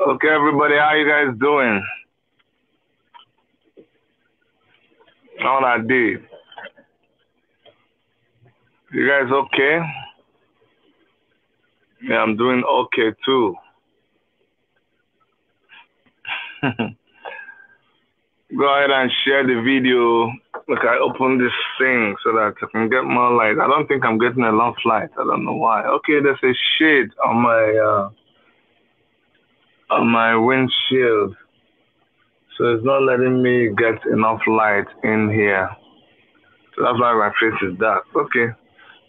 Okay, everybody, how you guys doing? On that day. You guys okay? Yeah, I'm doing okay too. Go ahead and share the video. Look, I open this thing so that I can get more light. I don't think I'm getting enough light. I don't know why. Okay, there's a shade on my windshield, so it's not letting me get enough light in here. So that's why my face is dark. Okay,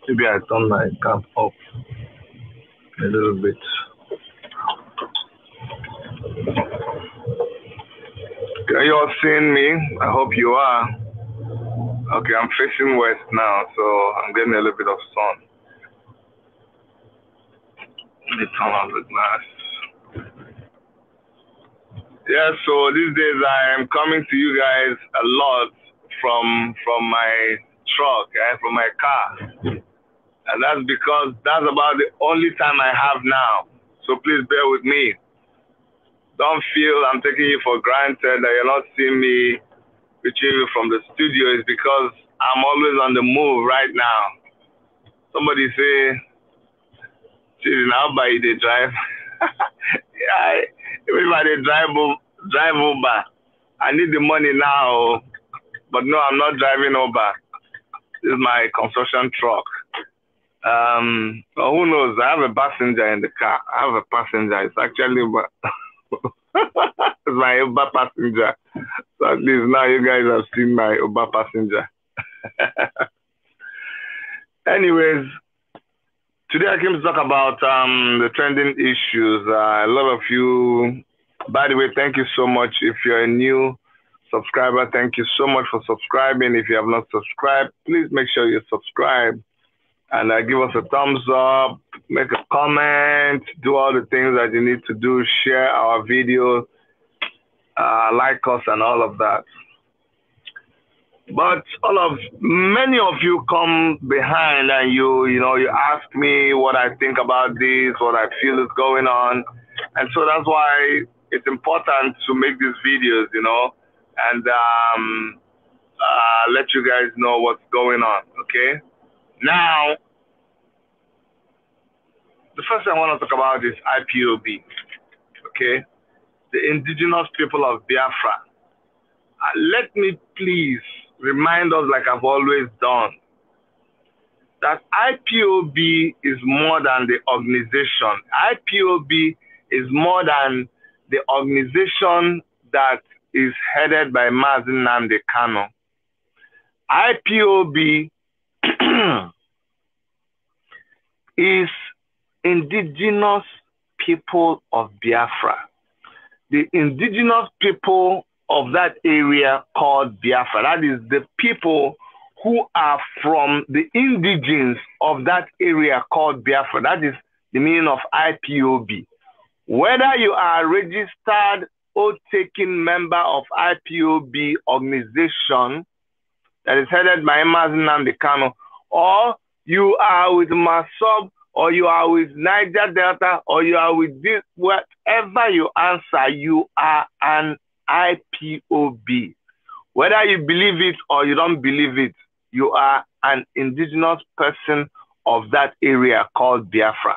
maybe I turn my cap up a little bit. Are you all seeing me? I hope you are. Okay, I'm facing west now, so I'm getting a little bit of sun. Let me turn on the glass. Yeah, so these days I am coming to you guys a lot from my truck, from my car. And that's because that's about the only time I have now. So please bear with me. Don't feel I'm taking you for granted that you're not seeing me retrieve you from the studio. It's because I'm always on the move right now. Somebody say, "Geez, now by the drive." Yeah, everybody drive Uber. I need the money now, but no, I'm not driving Uber. This is my construction truck. Well, who knows? I have a passenger in the car. I have a passenger. It's actually it's my Uber passenger. So at least now you guys have seen my Uber passenger. Anyways, today I came to talk about the trending issues. A lot of you, by the way, thank you so much. If you're a new subscriber, thank you so much for subscribing. If you have not subscribed, please make sure you subscribe and give us a thumbs up, make a comment, do all the things that you need to do, share our videos, like us and all of that. But many of you come behind and you ask me what I think about this, what I feel is going on. And so that's why it's important to make these videos, and let you guys know what's going on, okay? Now, the first thing I want to talk about is IPOB, okay? The indigenous people of Biafra. Let me please remind us, like I've always done, that IPOB is more than the organization. IPOB is more than the organization that is headed by Mazi Nnamdi Kanu. IPOB is indigenous people of Biafra. The indigenous people of that area called Biafra. That is the people who are from the indigenes of that area called Biafra. That is the meaning of IPOB. Whether you are a registered or taking member of IPOB organization that is headed by Mazi Nnamdi Kanu, or you are with Masob, or you are with Niger Delta, or you are with this, whatever you answer, you are an IPOB. Whether you believe it or you don't believe it, you are an indigenous person of that area called Biafra.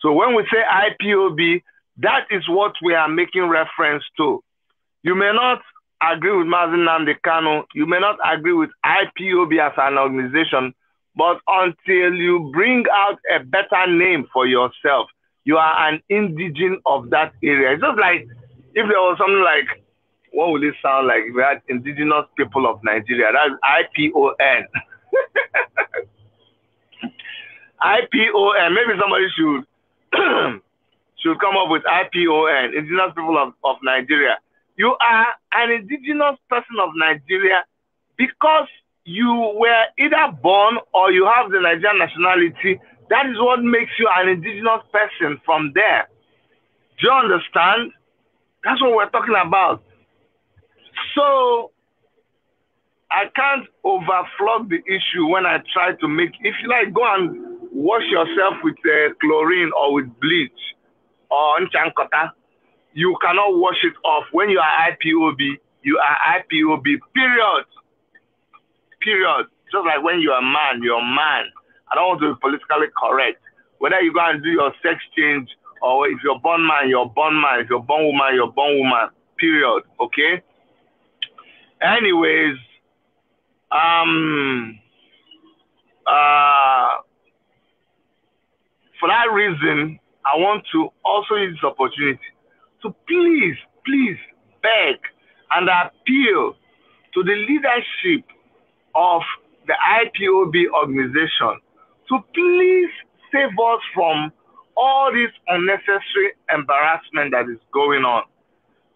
So when we say IPOB, that is what we are making reference to. You may not agree with Mazi Nnamdi Kanu, you may not agree with IPOB as an organization, but until you bring out a better name for yourself, you are an indigene of that area. It's just like if there was something like, what would it sound like if we had indigenous people of Nigeria? That's IPON. IPON. Maybe somebody should come up with IPON, indigenous people of Nigeria. You are an indigenous person of Nigeria because you were either born or you have the Nigerian nationality. That is what makes you an indigenous person from there. Do you understand? That's what we're talking about. So I can't overflog the issue when I try to make, if you like, go and wash yourself with chlorine or with bleach or nchankota, you cannot wash it off. When you are IPOB, you are IPOB, period. Period. Just like when you are a man, you're a man. I don't want to be politically correct. Whether you go and do your sex change, or if you're born man, you're born man. If you're born woman, you're born woman. Period. Okay? Anyways, for that reason, I want to also use this opportunity to please beg and appeal to the leadership of the IPOB organization to please save us from all this unnecessary embarrassment that is going on.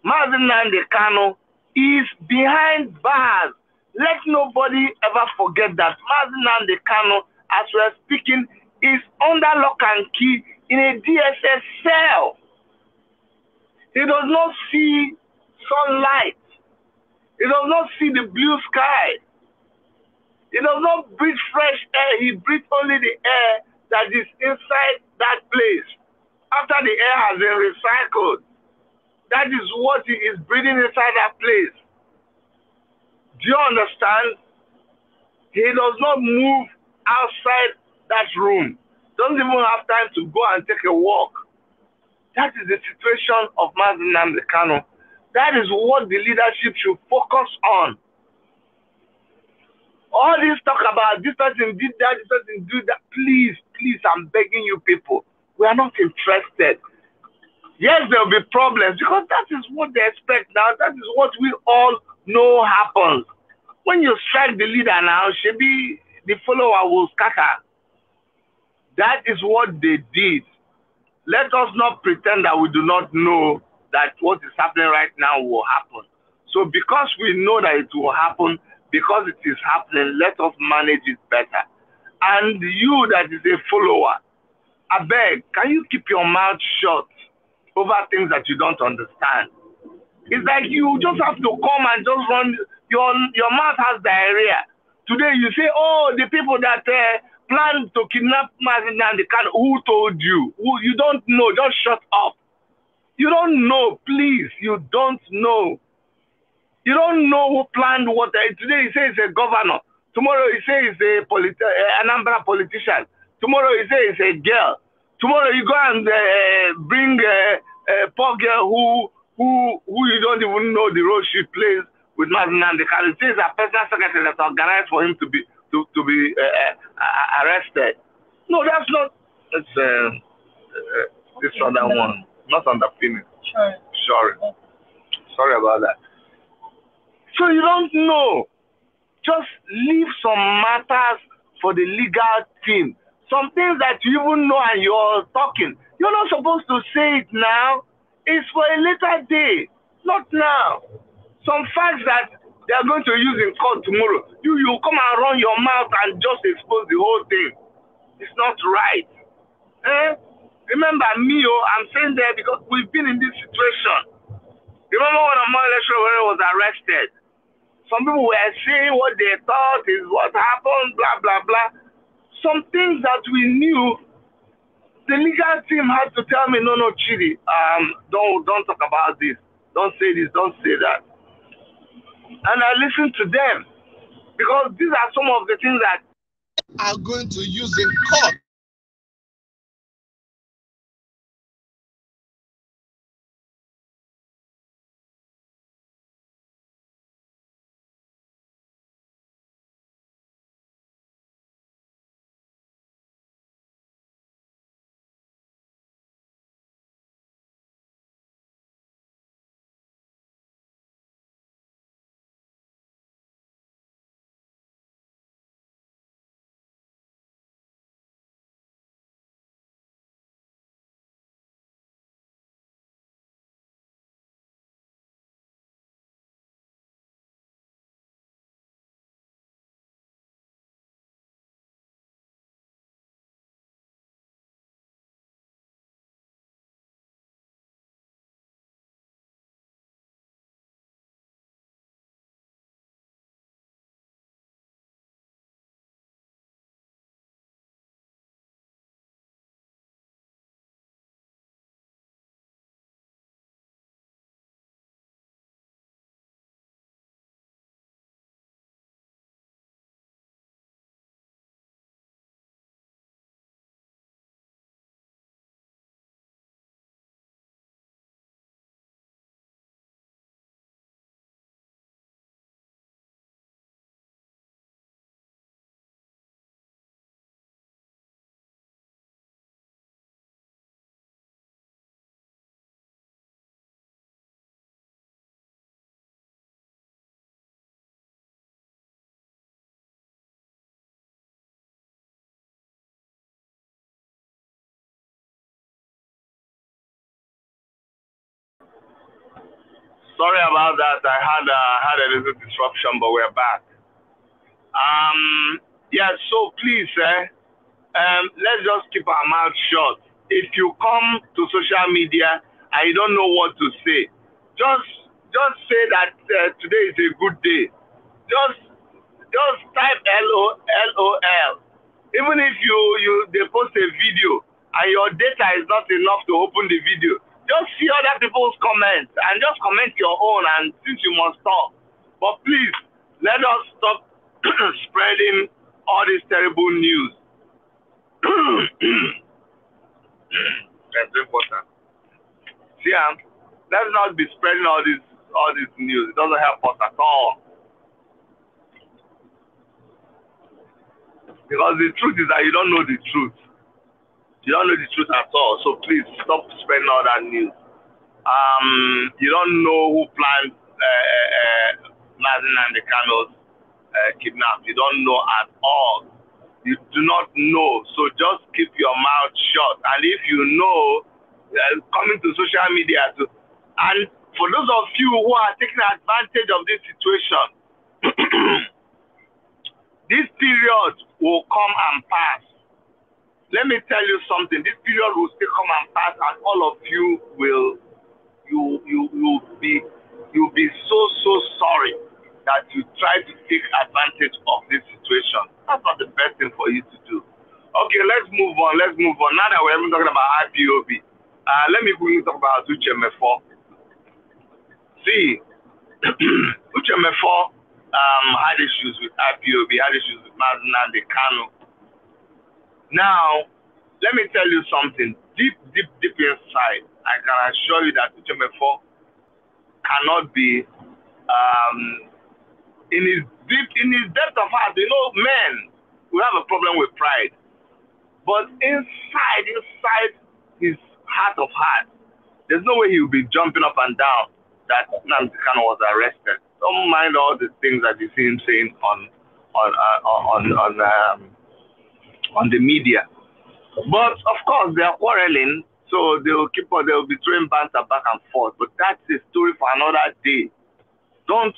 Mazi Nnamdi Kanu is behind bars. Let nobody ever forget that Mazi Nnamdi Kanu, as we are speaking, is under lock and key in a DSS cell. He does not see sunlight. He does not see the blue sky. He does not breathe fresh air. He breathes only the air that is inside that place. After the air has been recycled, that is what he is breathing inside that place. Do you understand? He does not move outside that room. Doesn't even have time to go and take a walk. That is the situation of Mazi Nnamdi Kanu. That is what the leadership should focus on. All this talk about this person did that, this person did that. Please, I'm begging you people. We are not interested. Yes, there will be problems because that is what they expect now. That is what we all know happens. When you strike the leader now, maybe the follower will scatter. That is what they did. Let us not pretend that we do not know that what is happening right now will happen. So because we know that it will happen, because it is happening, let us manage it better. And you that is a follower, I beg, can you keep your mouth shut over things that you don't understand? It's like you just have to come and just run, your mouth has diarrhea. Today you say, oh, the people that plan to kidnap Mazi Nnamdi Kanu, who told you? You don't know, just shut up. You don't know, please, you don't know. You don't know who planned what. Today he says he's a governor. Tomorrow he says he's a Anambra politician. Tomorrow he says he's a girl. Tomorrow you go and bring a poor girl who you don't even know the role she plays with Mazi Nnamdi Kanu. It says a personal secretary that organized for him to be arrested. No, that's not. It's this other one, not underpinning. Sorry about that. So you don't know. Just leave some matters for the legal team. Some things that you even know and you're talking. You're not supposed to say it now. It's for a later day, not now. Some facts that they are going to use in court tomorrow, you come and run your mouth and just expose the whole thing. It's not right. Remember me, I'm saying that because we've been in this situation. Remember when Amoyle Sowore was arrested? Some people were saying what they thought is what happened, blah, blah, blah. Some things that we knew, the legal team had to tell me, no, Chidi, don't talk about this. Don't say this, don't say that. And I listened to them because these are some of the things that are going to use in court. Sorry about that. I had a little disruption, but we're back. Yeah, so please, let's just keep our mouth shut. If you come to social media and you don't know what to say, just say that today is a good day. Just type LOL. Even if they post a video and your data is not enough to open the video, just see other people's comments and just comment your own, and since you must talk. But please, let us stop spreading all this terrible news. That's important. See, let's not be spreading all this news. It doesn't help us at all. Because the truth is that you don't know the truth. You don't know the truth at all. So please stop spreading all that news. You don't know who planned Mazen and the Kanos kidnapped. You don't know at all. You do not know. So just keep your mouth shut. And if you know, coming to social media to, and for those of you who are taking advantage of this situation, this period will come and pass. Let me tell you something. This period will still come and pass, and all of you will be so sorry that you try to take advantage of this situation. That's not the best thing for you to do. Okay, let's move on. Now that we're even talking about IPOB, let me quickly talk about Uche Mefor. See, Uche Mefor had issues with IPOB, had issues with Mazen and the Kano. Now, let me tell you something. Deep inside, I can assure you that Uche Mefor cannot be in his depth of heart. You know, men will have a problem with pride, but inside his heart of heart, there's no way he will be jumping up and down that Nnamdi Kanu was arrested. Don't mind all the things that you see him saying on the media. But of course, they are quarreling, so they'll be throwing banter back and forth. But that's a story for another day. Don't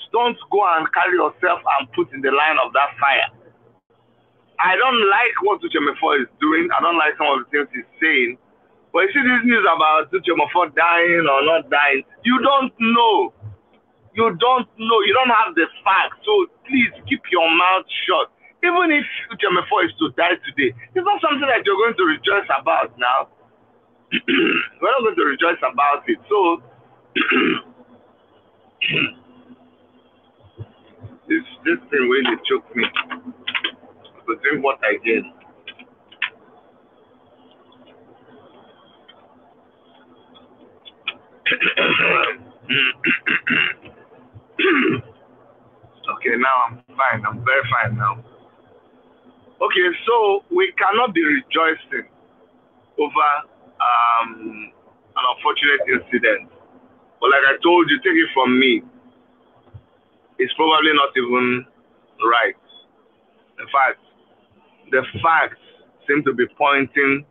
go and carry yourself and put in the line of that fire. I don't like what Uche Mefor is doing. I don't like some of the things he's saying. But you see this news about Uche Mefor dying or not dying, you don't know. You don't know. You don't have the facts. So please keep your mouth shut. Even if Uche Mefor is to die today, it's not something that you're going to rejoice about now. We're not going to rejoice about it. So this thing really choked me. To drink water again. Okay, now I'm fine. I'm very fine now. Okay, so we cannot be rejoicing over an unfortunate incident. But like I told you, take it from me, it's probably not even right. In fact, the facts seem to be pointing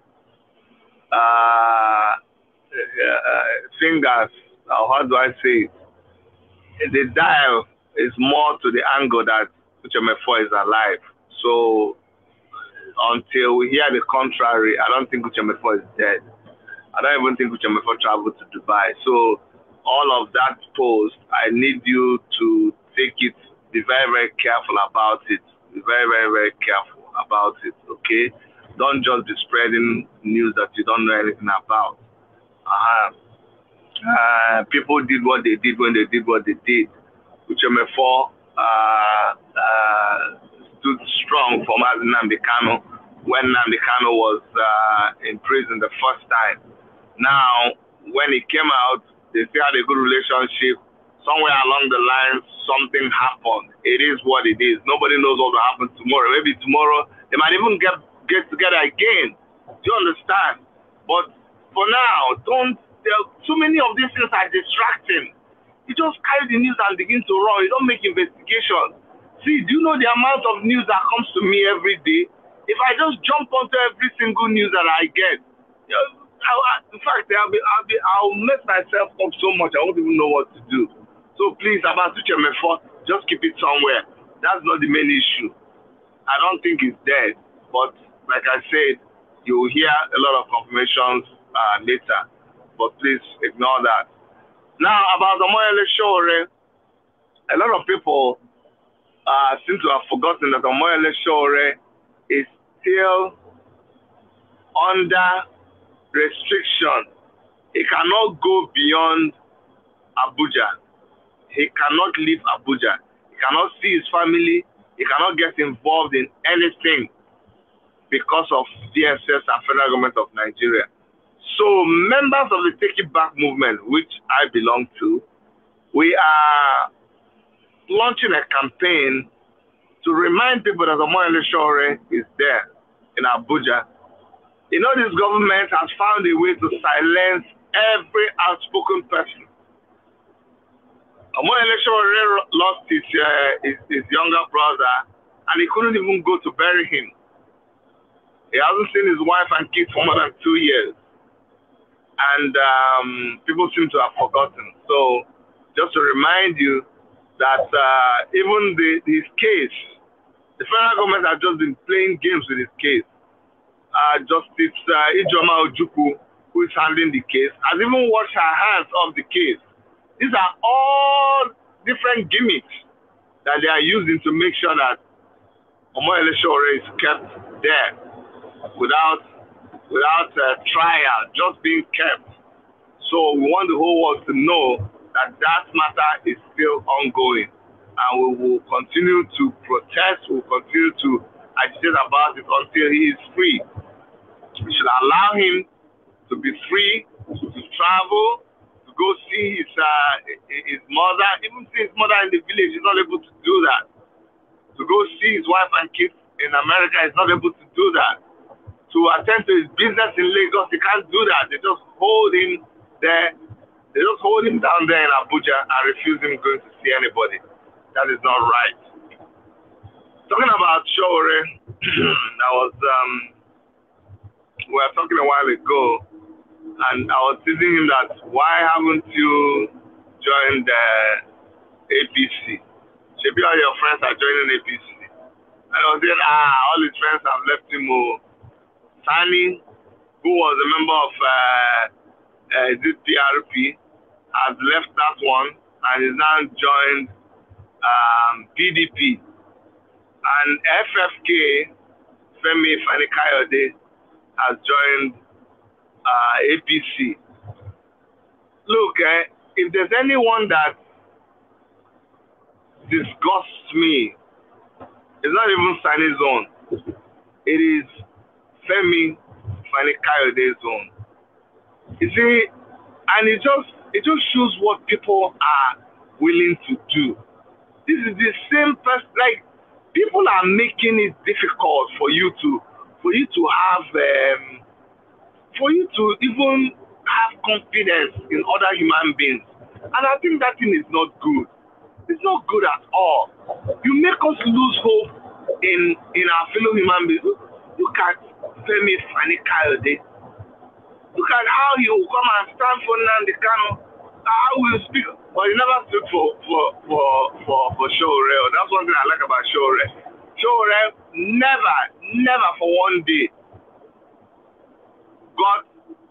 fingers, or how do I say it? The dial is more to the angle that Uche Mefor is alive. So until we hear the contrary, I don't think Uche Mefor is dead. I don't even think Uche Mefor traveled to Dubai. So all of that post, I need you to take it, be very, very careful about it. Be very, very, very careful about it, okay? Don't just be spreading news that you don't know anything about. People did what they did when they did what they did. Uche Mefor stood strong for Nnamdi Kanu when Nnamdi Kanu was in prison the first time. Now, when he came out, they still had a good relationship. Somewhere along the line, something happened. It is what it is. Nobody knows what will happen tomorrow. Maybe tomorrow, they might even get together again. Do you understand? But for now, too many of these things are distracting. You just carry the news and begin to run. You don't make investigations. See, do you know the amount of news that comes to me every day? If I just jump onto every single news that I get, in fact, I'll mess myself up so much I won't even know what to do. So please, about Uche Mefor, just keep it somewhere. That's not the main issue. I don't think it's dead, but like I said, you will hear a lot of confirmations later. But please ignore that. Now, about the Omoyele Sowore, a lot of people seem to have forgotten that Omoyele Sowore is still under restriction. He cannot go beyond Abuja. He cannot leave Abuja. He cannot see his family. He cannot get involved in anything because of DSS and federal government of Nigeria. So members of the Take It Back movement, which I belong to, we are launching a campaign to remind people that Omoyele Sowore is there in Abuja. You know, this government has found a way to silence every outspoken person. Omoyele Sowore lost his younger brother, and he couldn't even go to bury him. He hasn't seen his wife and kids for more than 2 years. And people seem to have forgotten. So just to remind you that even his case, the federal government has just been playing games with his case. Justice Ijoma Ojukwu, who is handling the case, has even washed her hands off the case. These are all different gimmicks that they are using to make sure that Omoyele Sowore is kept there without trial, just being kept. So we want the whole world to know that that matter is still ongoing, and we will continue to protest, we will continue to agitate about it until he is free. We should allow him to be free, to travel, to go see his mother, even see his mother in the village. He's not able to do that. To go see his wife and kids in America, he's not able to do that. To attend to his business in Lagos, he can't do that. They just hold him there. They just hold him down there in Abuja and refuse him going to see anybody. That is not right. Talking about Sowore, we were talking a while ago, and I was teasing him that why haven't you joined the APC? Maybe all your friends are joining APC. And I was saying, all his friends have left him. Sani, who was a member of this PRP, has left that one and is now joined PDP. And FFK, Femi Fani-Kayode, has joined APC. Look, if there's anyone that disgusts me, it's not even Sani's own. It is Femi Fani-Kayode's own. You see, and it just shows what people are willing to do. This is the same person. Like, people are making it difficult for you to have for you to even have confidence in other human beings. And I think that thing is not good. It's not good at all. You make us lose hope in our fellow human beings. Look at Femi Fani-Kayode. Look at how he will come and stand for Nnamdi Kanu. How will speak, but he never stood for Sowore. That's one thing I like about Sowore. Sowore never for one day got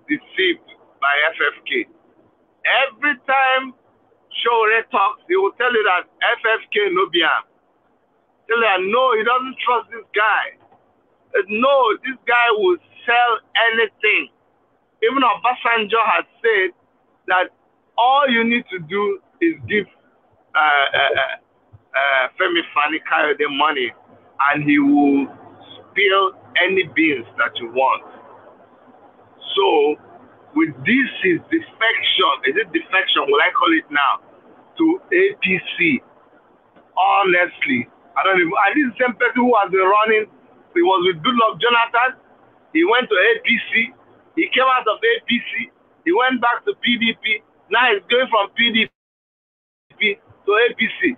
deceived by FFK. Every time Sowore talks, he will tell you that FFK no be am. Tell you, no, he doesn't trust this guy. No, this guy will sell anything. Even Obasanjo has said that all you need to do is give Femi Fani-Kayode money, and he will spill any beans that you want. So, with this is defection, is it defection, will I call it now, to APC? Honestly, I don't even, and this is the same person who has been running, he was with Goodluck Jonathan, he went to APC, he came out of APC, he went back to PDP, now he's going from PDP to APC.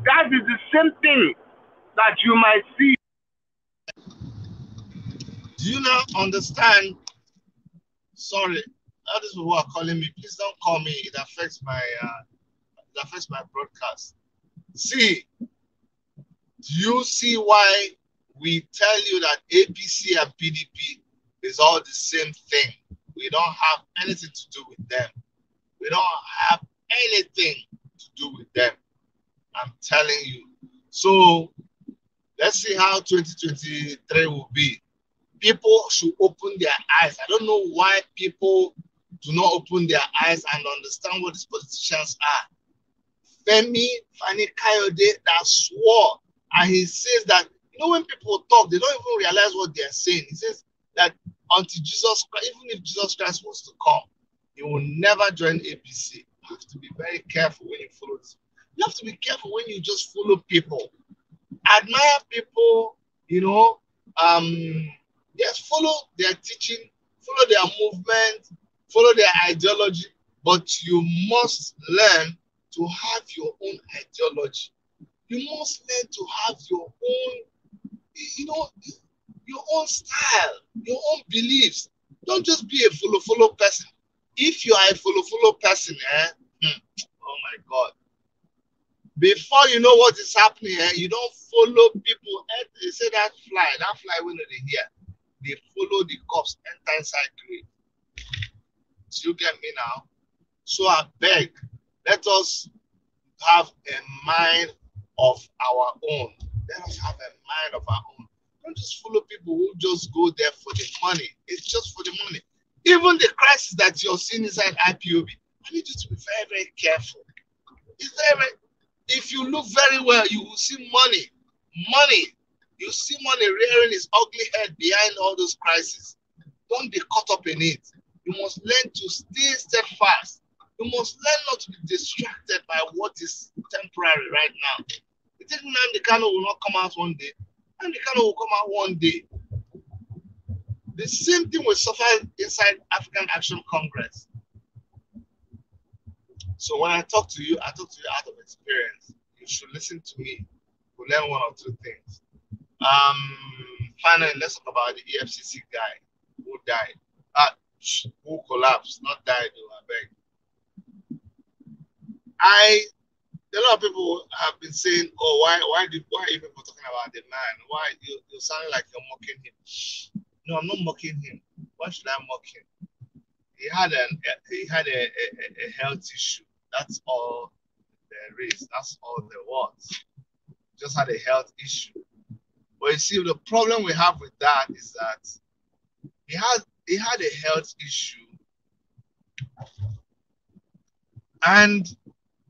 That is the same thing that you might see. Do you now understand? Sorry, all these people are calling me. Please don't call me. It affects my affects my broadcast. See, do you see why we tell you that APC and PDP is all the same thing? We don't have anything to do with them. We don't have anything to do with them. I'm telling you. So let's see how 2023 will be. People should open their eyes. I don't know why people do not open their eyes and understand what these politicians are. Femi Fani-Kayode that swore, and he says that, you know, when people talk, they don't even realize what they're saying. He says that until Jesus Christ, even if Jesus Christ was to come, he will never join APC. You have to be very careful when you follow this. You have to be careful when you just follow people. Admire people, you know, yes, follow their teaching, follow their movement, follow their ideology, but you must learn to have your own ideology. You must learn to have your own, you know, your own style, your own beliefs. Don't just be a follow person. If you are a follow person, oh my God. Before you know what is happening, you don't follow people. They say that fly when they hear. They follow the cops, enter inside grave. Do you get me now? So I beg, let us have a mind of our own. Let us have a mind of our own. Don't just follow people who just go there for the money. It's just for the money. Even the crisis that you're seeing inside IPOB, I need you to be very, very careful. If you look very well, you will see money. Money. You see money rearing its ugly head behind all those crises. Don't be caught up in it. You must learn to stay steadfast. You must learn not to be distracted by what is temporary right now. You think Nnamdi Kanu will not come out one day? Nnamdi Kanu will come out one day. The same thing will suffer inside African Action Congress. So when I talk to you out of experience. You should listen to me. We'll learn one or two things. Finally, let's talk about the Efcc guy who died. Who collapsed, not died, though, I beg. A lot of people have been saying, oh, why are you people talking about the man? Why you sound like you're mocking him? No, I'm not mocking him. Why should I mock him? He had a health issue. That's all there is. That's all there was. Just had a health issue. But you see, the problem we have with that is that he had a health issue. And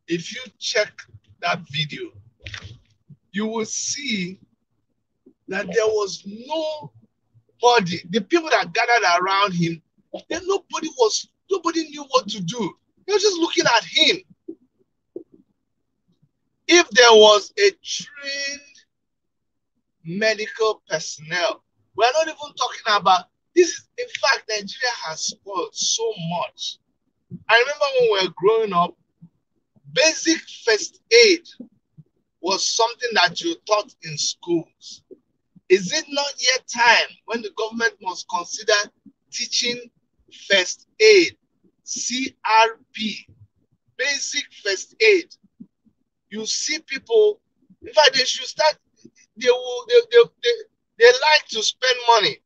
if you check that video, you will see that there was nobody, the people that gathered around him, nobody knew what to do. They were just looking at him. If there was a trained medical personnel, we're not even talking about this. In fact, Nigeria has spoiled so much. I remember when we were growing up, basic first aid was something that you taught in schools. Is it not yet time when the government must consider teaching first aid, CRP, basic first aid? You see people, in fact, they should start, they like to spend money.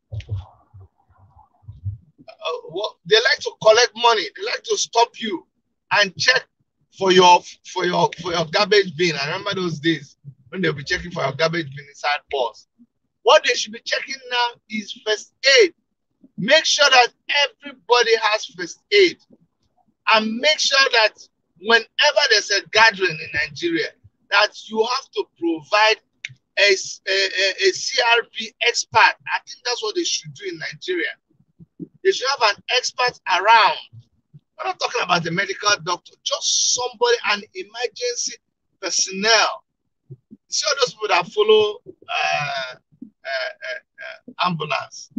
They like to collect money. They like to stop you and check for your garbage bin. I remember those days when they'll be checking for your garbage bin inside bus. What they should be checking now is first aid. Make sure that everybody has first aid. And make sure that whenever there's a gathering in Nigeria, that you have to provide a CRP expert. I think that's what they should do in Nigeria. They should have an expert around. I'm not talking about the medical doctor, just somebody, an emergency personnel. You see all those people that follow ambulance.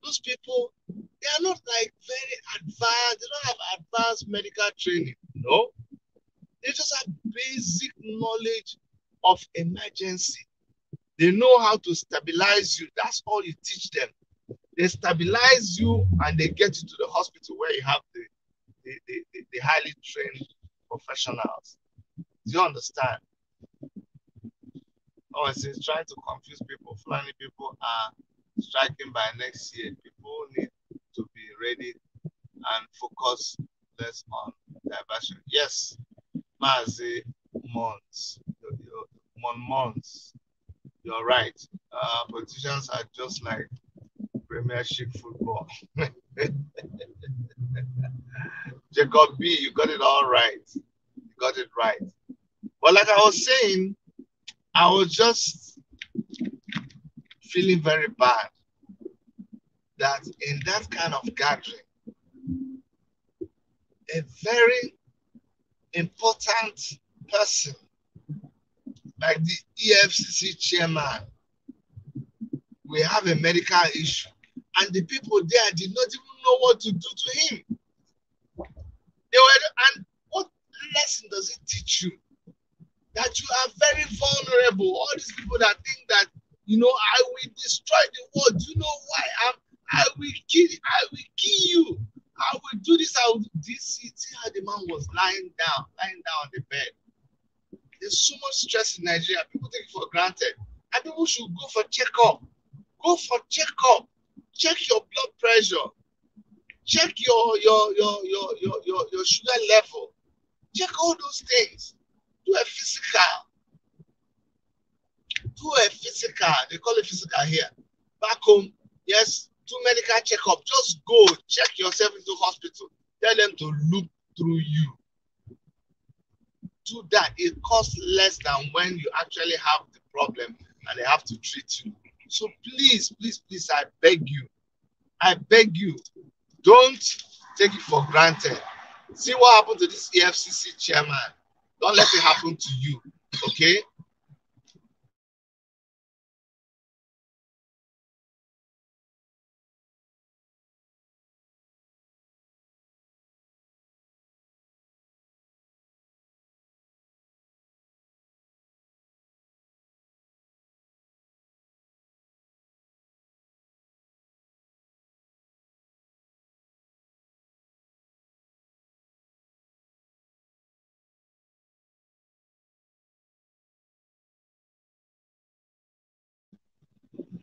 Those people, they are not like very advanced. They don't have advanced medical training. No. They just have basic knowledge of emergency. They know how to stabilize you. That's all you teach them. They stabilize you and they get you to the hospital where you have the highly trained professionals. Do you understand? Oh, it's trying to confuse people. Fulani people are striking by next year. People need to be ready and focus less on diversion. Yes, Mazi months, months. You're right. Politicians are just like Premiership football. Jacob B, you got it all right. You got it right. But like I was saying, I was just feeling very bad that in that kind of gathering, a very important person like the EFCC chairman, we have a medical issue, and the people there did not even know what to do to him. They were, and what lesson does it teach you? That you are very vulnerable. All these people that think that, I will destroy the world. Do you know why I will kill you. I will do this. I will do this. See how the man was lying down on the bed. There's so much stress in Nigeria. People take it for granted. And people should go for checkup. Go for checkup. Check your blood pressure. Check your sugar level. Check all those things. Do a physical. They call it physical here. Back home, yes, do medical checkup. Just go check yourself into hospital. Tell them to look through you. Do that. It costs less than when you actually have the problem and they have to treat you. So please, I beg you, don't take it for granted. See what happened to this EFCC chairman. Don't let it happen to you, okay?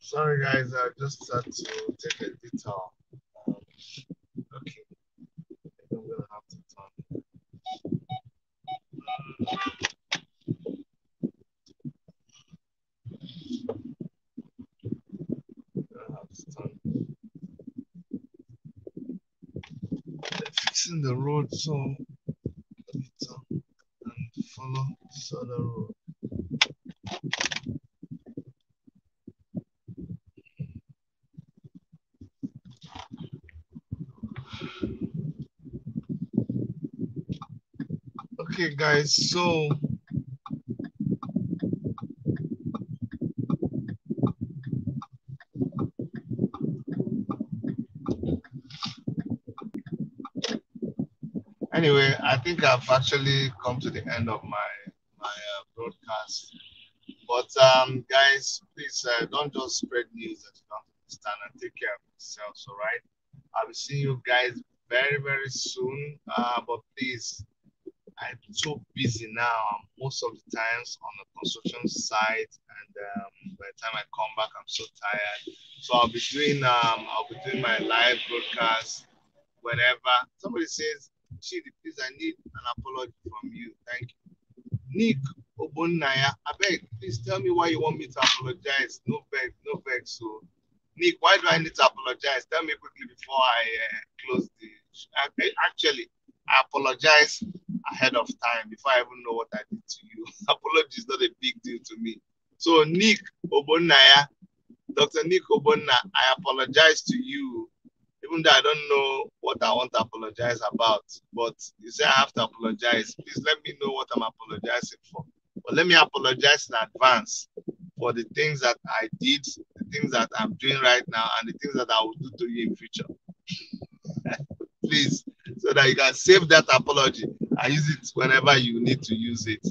Sorry, guys, I just had to take a detour. Okay, I'm gonna have to turn. They're fixing the road, so let me turn and follow this other road. Okay, guys, so anyway, I think I've actually come to the end of my broadcast. But guys, please don't just spread news that you don't understand and take care of yourselves. All right. I'll be seeing you guys very very soon. But please, I'm so busy now. Most of the times on the construction site, and by the time I come back, I'm so tired. So I'll be doing my live broadcast whenever somebody says, "Chidi, please, I need an apology from you. Thank you." Nick Obonnaya, I beg, please tell me why you want me to apologize. No beg, no beg. So, Nick, why do I need to apologize? Tell me quickly before I close the. Actually, I apologize ahead of time before I even know what I did to you. Apology is not a big deal to me. So, Nick Obonnaya, Dr. Nick Obonna, I apologize to you, even though I don't know what I want to apologize about. But you say I have to apologize. Please let me know what I'm apologizing for. But let me apologize in advance for the things that I did, the things that I'm doing right now, and the things that I will do to you in future. Please, so that you can save that apology and use it whenever you need to use it.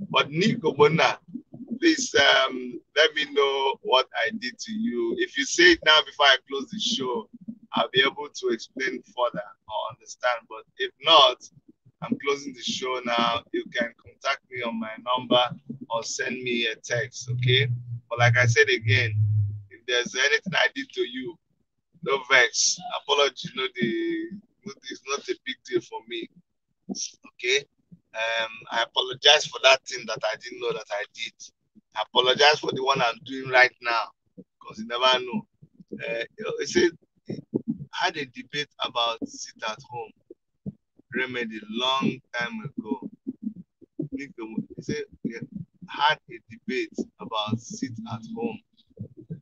But Nick Obonna, please let me know what I did to you. If you say it now before I close the show, I'll be able to explain further or understand. But if not, I'm closing the show now. You can contact me on my number or send me a text, okay? But like I said again, if there's anything I did to you, no vex. Apology, it's not a big deal for me, okay? I apologize for that thing that I didn't know that I did. I apologize for the one I'm doing right now, because you never know. It said, I had a debate about sit at home remedy long time ago. He said, we had a debate about sit at home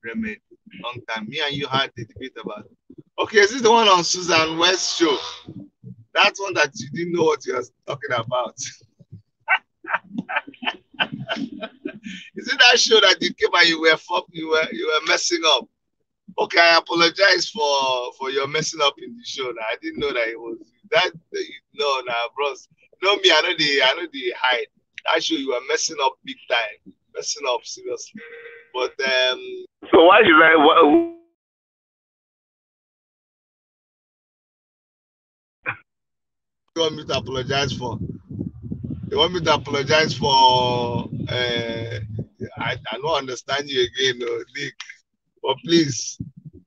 remedy long time. Me and you had a debate about. Okay, is this the one on Susan West show? That's one that you didn't know what you were talking about. Is it that show that you came and you were messing up? Okay, I apologize for your messing up in the show. Now, I didn't know that it was that. No, nah, bros. No, me, I know the hide. That show you were messing up big time, messing up seriously. But So why should I? you want me to apologize for? You want me to apologize for? I don't understand you again, no, Nick. But please,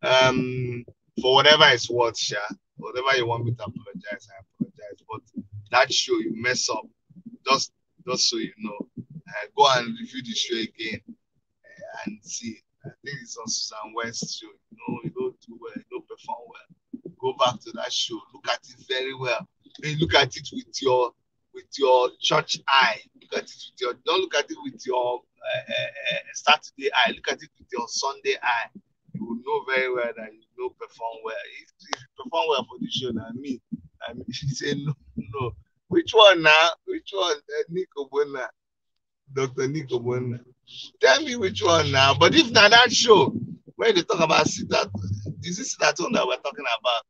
for whatever it's worth, Sha, whatever you want me to apologize, I apologize. But that show you mess up, just just so you know, go and review the show again and see. I think it's on Susan West show. You don't do well, you don't perform well. Go back to that show. Look at it very well. Then look at it with your church eye. Look at it with your. Don't look at it with your Saturday eye. Look at it with your Sunday eye. You will know very well that you don't perform well. If you perform well for the show, now me, I mean, she say no, no. Which one now? Which one? Nico Bona, Dr. Nico Bona. Tell me which one now. But if not that show, when they talk about sit that, this is that one that we're talking about.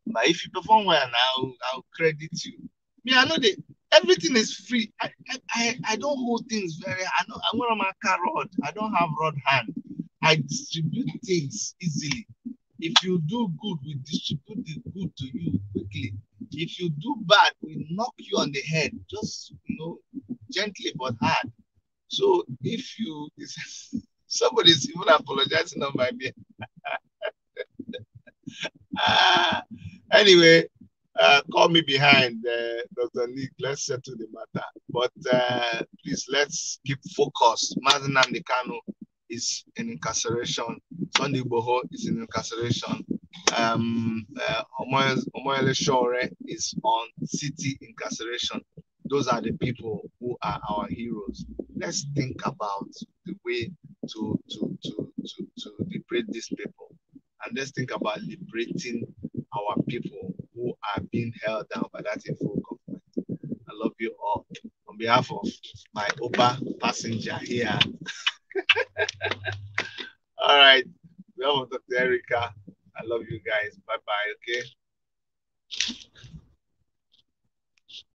But if you perform well now, I'll credit you. Me, I know that everything is free. I don't hold things very. I'm not a car rod. I don't have rod hand. I distribute things easily. If you do good, we distribute the good to you quickly. If you do bad, we knock you on the head, just gently but hard. So if you somebody's even apologizing on my behalf. Anyway, call me behind, Dr. Nick. Let's settle the matter. But please, let's keep focused. Mazi Nnamdi Kanu is in incarceration. Sunday Igboho is in incarceration. Omoyele Sowore is on city incarceration. Those are the people who are our heroes. Let's think about the way to liberate these people. And let's think about liberating our people who are being held down by that evil government. I love you all. On behalf of my Uber passenger here. All right. We have Dr. Erica. I love you guys. Bye-bye, okay?